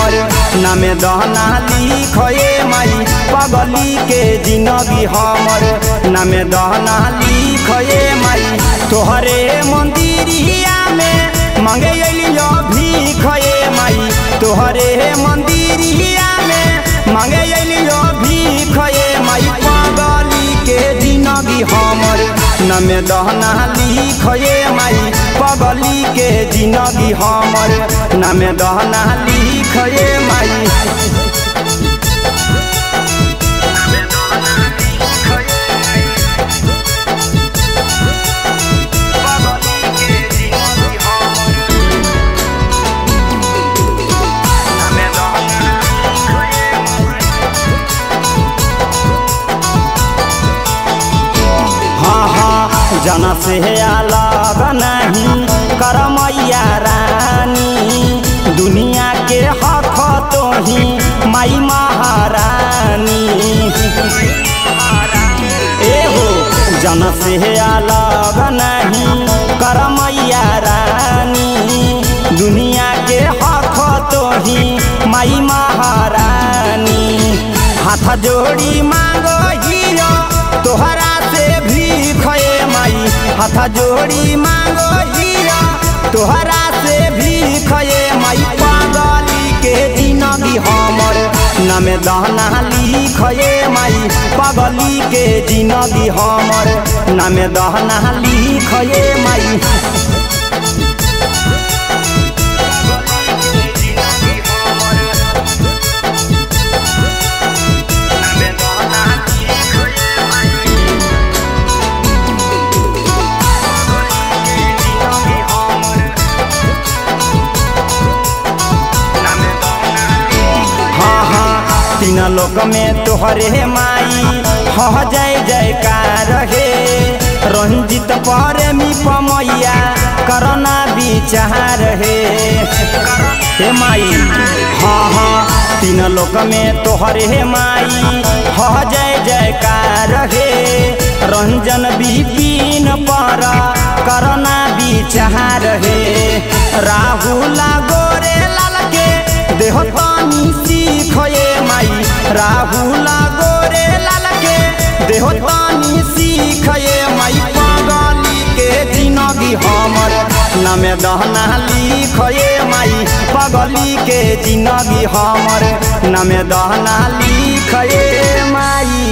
हमर नामे दहना लिखए माई पगली के जिंदगी हमर नामे दहना लिखए माई तोहरे मंदिरिया में मांगे अलियो भीखए माई तोहरे मंदिरिया में मांगे अलियो भीखए माई पगली के जिंदगी हमर नामे दहना लिखए माई पगली के जिंदगी हमर नामे दहना लिखए माई जना से अलग नहीं करमैया रानी दुनिया के हक तो ही माई महारानी एहो जना से अलग नहीं करमैया रानी दुनिया के हक तो ही माई महारानी हाथ जोड़ी मांगो हियो तोहरा से भीखए माई हाथ जोड़ी मांगो हिया तोहरा से भीखए माई पगली के जिंदगी हमर नामे दहना लिखए माई पगली के जिंदगी हमर नामे दहना लिखए माई तीन लोक में तोहरे माई ह जय जयकार हे रंजित प्रेमी पमैया करना विचार हे माई हाँ हाँ तीन लोक में तोहरे माई ह जय जयकार हे रंजन विपिन पर करना विचार हे राहुल गोरे लाल के देह पानी सीखए माई राहुल गोरे लाल के देह पानी सीखए माई पगली के जिंदगी हमर नामे दहना लिखए माई पगली के जिंदगी हमर नामे दहना लिखए माई।